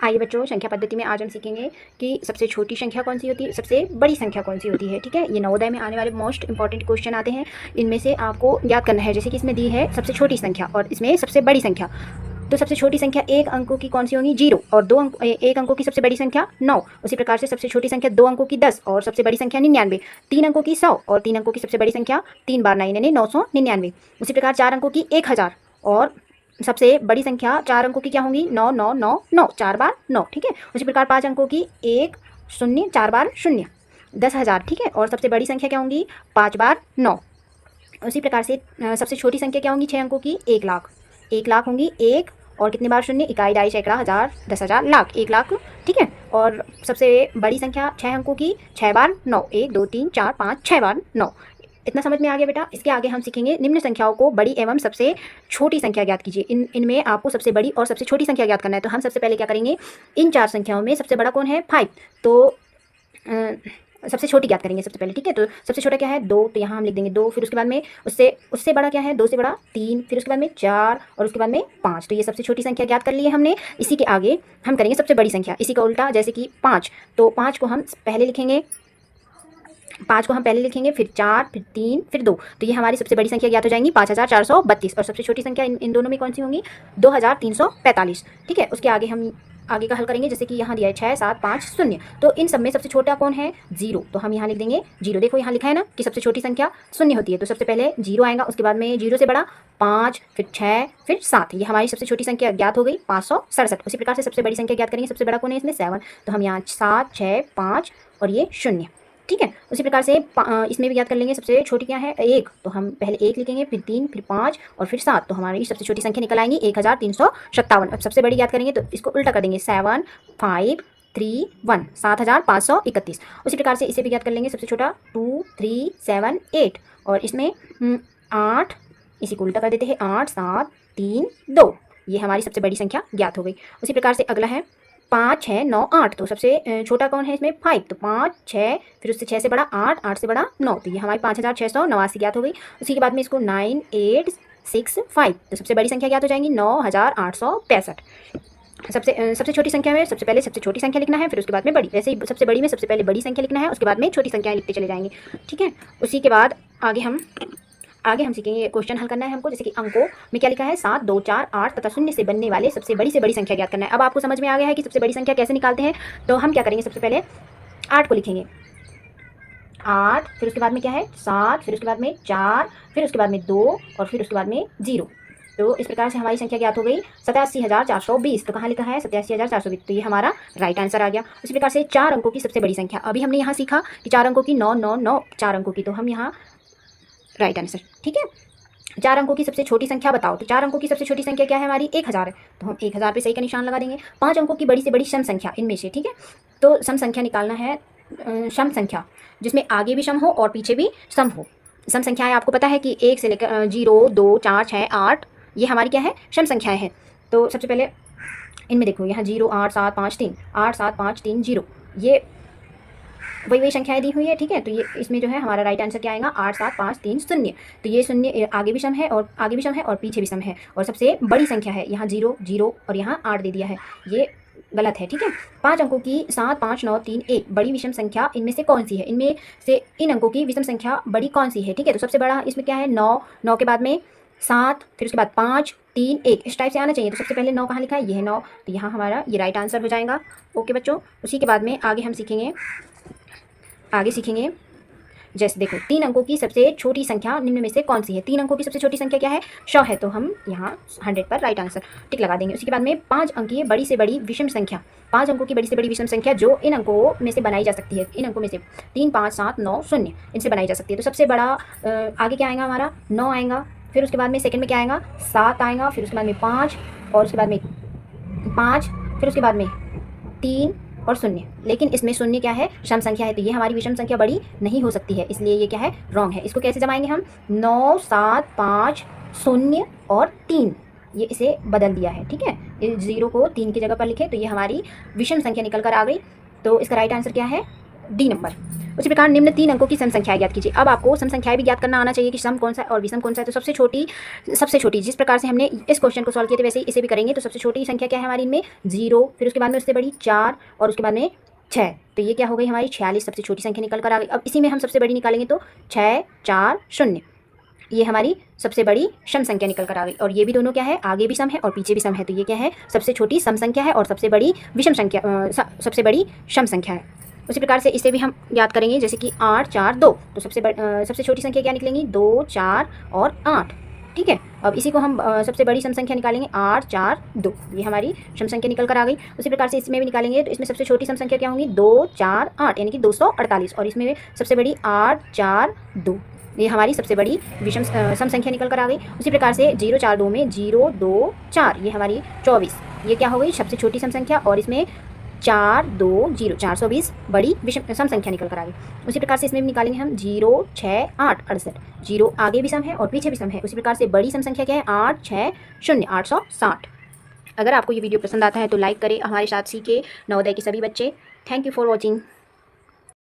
आइए बच्चों, संख्या पद्धति में आज हम सीखेंगे कि सबसे छोटी संख्या कौन सी होती है, सबसे बड़ी संख्या कौन सी होती है। ठीक है, ये नवोदय में आने वाले मोस्ट इंपॉर्टेंट क्वेश्चन आते हैं, इनमें से आपको याद करना है। जैसे कि इसमें दी है सबसे छोटी संख्या और इसमें सबसे बड़ी संख्या। तो सबसे छोटी संख्या 1 अंकों की कौन सी होगी, 0, और 1 अंकों की सबसे बड़ी संख्या 9। उसी प्रकार से सबसे छोटी संख्या 2 अंकों की 10 और सबसे बड़ी संख्या 99। 3 अंकों की 100 और 3 अंकों की सबसे बड़ी संख्या 3 बार 9 यानी 999। उसी प्रकार 4 अंकों की 1000 और सबसे बड़ी संख्या 4 अंकों की क्या होंगी, 9999, 4 बार 9। ठीक है, उसी प्रकार 5 अंकों की 1 0 4 बार 0, 10,000। ठीक है, और सबसे बड़ी संख्या क्या होंगी, 5 बार 9। उसी प्रकार से सबसे छोटी संख्या क्या होंगी, 6 अंकों की 1 लाख। 1 लाख होंगी 1 और कितने बार 0, इकाई, डाई, सैकड़ा, हज़ार, 10,000, लाख, 1 लाख। ठीक है, और सबसे बड़ी संख्या 6 अंकों की 6 बार 9, 1 2 3 4 5 6 बार 9। इतना समझ में आ गया बेटा। इसके आगे हम सीखेंगे निम्न संख्याओं को बड़ी एवं सबसे छोटी संख्या ज्ञात कीजिए। इनमें आपको सबसे बड़ी और सबसे छोटी संख्या ज्ञात करना है। तो हम सबसे पहले क्या करेंगे, इन 4 संख्याओं में सबसे बड़ा कौन है, 5। तो सबसे छोटी ज्ञात करेंगे सबसे पहले। ठीक है, तो सबसे छोटा क्या है, 2, तो यहाँ हम लिख देंगे 2। फिर उसके बाद में उससे बड़ा क्या है, 2 से बड़ा 3, फिर उसके बाद में 4 और उसके बाद में 5। तो ये सबसे छोटी संख्या ज्ञात कर ली है हमने। इसी के आगे हम करेंगे सबसे बड़ी संख्या, इसी का उल्टा, जैसे कि 5। तो 5 को हम पहले लिखेंगे, 5 को हम पहले लिखेंगे, फिर 4, फिर 3, फिर 2। तो ये हमारी सबसे बड़ी संख्या ज्ञात हो जाएंगी 5432। और सबसे छोटी संख्या इन दोनों में कौन सी होंगी, 2345। ठीक है, उसके आगे हम आगे का हल करेंगे। जैसे कि यहाँ दिया है 6 7 5 0। तो इन सब में सबसे छोटा कौन है, 0। तो हम यहाँ लिख देंगे 0। देखो यहाँ लिखा है ना कि सबसे छोटी संख्या 0 होती है। तो सबसे पहले 0 आएगा, उसके बाद में 0 से बड़ा 5, फिर 6, फिर 7। ये हमारी सबसे छोटी संख्या ज्ञात हो गई 567। उसी प्रकार से सबसे बड़ी संख्या ज्ञात करेंगे, सबसे बड़ा कौन है इसमें, 7। तो हम यहाँ 7 6 5 और ये 0। ठीक है, उसी प्रकार से इसमें भी याद कर लेंगे सबसे छोटी क्या है, 1। तो हम पहले 1 लिखेंगे, फिर 3, फिर 5 और फिर 7। तो हमारी सबसे छोटी संख्या निकल आएंगी 1357। अब सबसे बड़ी याद करेंगे तो इसको उल्टा कर देंगे, 7 5 3 1, 7531। उसी प्रकार से इसे भी याद कर लेंगे, सबसे छोटा 2 3 7 8 और इसमें 8, इसी को उल्टा कर देते हैं, 8 7 3 2। ये हमारी सबसे बड़ी संख्या ज्ञात हो गई। उसी प्रकार से अगला है 5 6 9 8। तो सबसे छोटा कौन है इसमें, 5। तो 5 6, फिर उससे 6 से बड़ा 8, 8 से बड़ा 9। तो ये हमारी 5689 ज्ञात हो गई। उसी के बाद में इसको 9 8 6 5। तो सबसे बड़ी संख्या ज्ञात हो जाएंगी 9865। सबसे छोटी संख्या में सबसे पहले सबसे छोटी संख्या लिखना है, फिर उसके बाद में बड़ी। वैसे ही सबसे बड़ी में सबसे पहले बड़ी संख्या लिखना है, उसके बाद में छोटी संख्याएं लिखते चले जाएंगे। ठीक है, उसी के बाद आगे हम सीखेंगे, क्वेश्चन हल करना है हमको। जैसे कि अंकों में क्या लिखा है, 7 2 4 8 तथा 0 से बनने वाले सबसे बड़ी से बड़ी संख्या ज्ञात करना है। अब आपको समझ में आ गया है कि सबसे बड़ी संख्या कैसे निकालते हैं। तो हम क्या करेंगे, सबसे पहले 8 को लिखेंगे, 8, फिर उसके बाद में क्या है 7, फिर उसके बाद में 4, फिर उसके बाद में 2 और फिर उसके बाद में 0। तो इस प्रकार से हमारी संख्या ज्ञात हो गई 87,420। तो कहाँ लिखा है, 87,420। तो ये हमारा राइट आंसर आ गया। उसी प्रकार से 4 अंकों की सबसे बड़ी संख्या, अभी हमने यहाँ सीखा कि 4 अंकों की 999 4 अंकों की, तो हम यहाँ राइट आंसर। ठीक है, 4 अंकों की सबसे छोटी संख्या बताओ। तो 4 अंकों की सबसे छोटी संख्या क्या है हमारी, 1000 है। तो हम 1000 पे सही का निशान लगा देंगे। 5 अंकों की बड़ी से बड़ी सम संख्या इनमें से। ठीक है, तो सम संख्या निकालना है, सम संख्या जिसमें आगे भी सम हो और पीछे भी सम हो। सम संख्याएं आपको पता है कि 1 से लेकर 0 2 4 6 8, ये हमारी क्या है, सम संख्याएं हैं। तो सबसे पहले इनमें देखो, यहाँ 0 8 7 5 3, 8 7 5 3 0, ये वही संख्याएं दी हुई है। ठीक है, तो ये इसमें जो है हमारा राइट आंसर क्या आएगा, 8 7 5 3 0। तो ये 0 आगे भी सम है और पीछे भी सम है, और सबसे बड़ी संख्या है यहाँ 0 0 और यहाँ 8 दे दिया है, ये गलत है। ठीक है, 5 अंकों की 7 5 9 3 1 बड़ी विषम संख्या इनमें से कौन सी है, इनमें से इन अंकों की विषम संख्या बड़ी कौन सी है। ठीक है, तो सबसे बड़ा इसमें क्या है, 9, 9 के बाद में 7, फिर उसके बाद 5 3 1, इस टाइप से आना चाहिए। तो सबसे पहले 9 कहाँ लिखा है, ये है 9। तो यहाँ हमारा ये राइट आंसर हो जाएगा। ओके बच्चों, उसी के बाद में आगे हम सीखेंगे, जैसे देखो 3 अंकों की सबसे छोटी संख्या निम्न में से कौन सी है। 3 अंकों की सबसे छोटी संख्या क्या है, 100 है। तो हम यहाँ 100 पर राइट आंसर टिक लगा देंगे। उसके बाद में 5 अंकीय बड़ी से बड़ी विषम संख्या, 5 अंकों की बड़ी से बड़ी विषम संख्या जो इन अंकों में से बनाई जा सकती है, इन अंकों में से 3 5 7 9 0 इनसे बनाई जा सकती है। तो सबसे बड़ा आगे क्या आएगा हमारा, 9 आएगा। फिर उसके बाद में सेकंड में क्या आएगा, 7 आएगा। फिर उसके बाद में 5 और उसके बाद में 5, फिर उसके बाद में 3 और 0। लेकिन इसमें 0 क्या है, सम संख्या है, तो ये हमारी विषम संख्या बड़ी नहीं हो सकती है, इसलिए ये क्या है, रॉन्ग है। इसको कैसे जमाएंगे हम, 9 7 5 0 और 3, ये इसे बदल दिया है। ठीक है, इस 0 को 3 की जगह पर लिखे, तो ये हमारी विषम संख्या निकल कर आ गई। तो इसका राइट आंसर क्या है, डी नंबर। उसी प्रकार निम्न 3 अंकों की सम संख्याएं ज्ञात कीजिए। अब आपको सम संख्याएं भी ज्ञात करना आना चाहिए कि सम कौन सा है और विषम कौन सा है। तो सबसे छोटी जिस प्रकार से हमने इस क्वेश्चन को सॉल्व किया था वैसे ही इसे भी करेंगे। तो सबसे छोटी संख्या क्या है हमारी इनमें 0, फिर उसके बाद में उससे बड़ी 4 और उसके बाद में 6। तो ये क्या हो गई हमारी 46 सबसे छोटी संख्या निकल कर आ गई। अब इसी में हम सबसे बड़ी निकालेंगे तो 6 4 0, ये हमारी सबसे बड़ी सम संख्या निकल कर आ गई। और ये भी दोनों क्या है, आगे भी सम है और पीछे भी सम है। तो ये क्या है, सबसे छोटी सम संख्या है और सबसे बड़ी विषम संख्या सबसे बड़ी सम संख्या है। उसी प्रकार से इसे भी हम याद करेंगे, जैसे कि 8 4 2। तो सबसे छोटी संख्या क्या निकलेंगी, 2 4 और 8। ठीक है, अब इसी को हम सबसे बड़ी सम संख्या निकालेंगे 8 4 2, ये हमारी सम संख्या निकल कर आ गई। उसी प्रकार से इसमें भी निकालेंगे तो इसमें सबसे छोटी सम संख्या क्या होंगी, 2 4 8 यानी कि 248। और इसमें सबसे बड़ी 8 4 2, ये हमारी सबसे बड़ी विषम सम संख्या निकल कर आ गई। उसी प्रकार से 0 4 2 में 0 2 4, ये हमारी 24, ये क्या हो गई सबसे छोटी सम संख्या। और इसमें 4 2 0 420 बड़ी विषम सम संख्या निकल कर आ गई। उसी प्रकार से इसमें भी निकालेंगे हम 0 6 8 68, 0 आगे भी सम है और पीछे भी सम है। उसी प्रकार से बड़ी सम संख्या क्या है, 8 6 0 860। अगर आपको ये वीडियो पसंद आता है तो लाइक करें, हमारे साथ सीखे नवोदय के सभी बच्चे। Thank you for watching.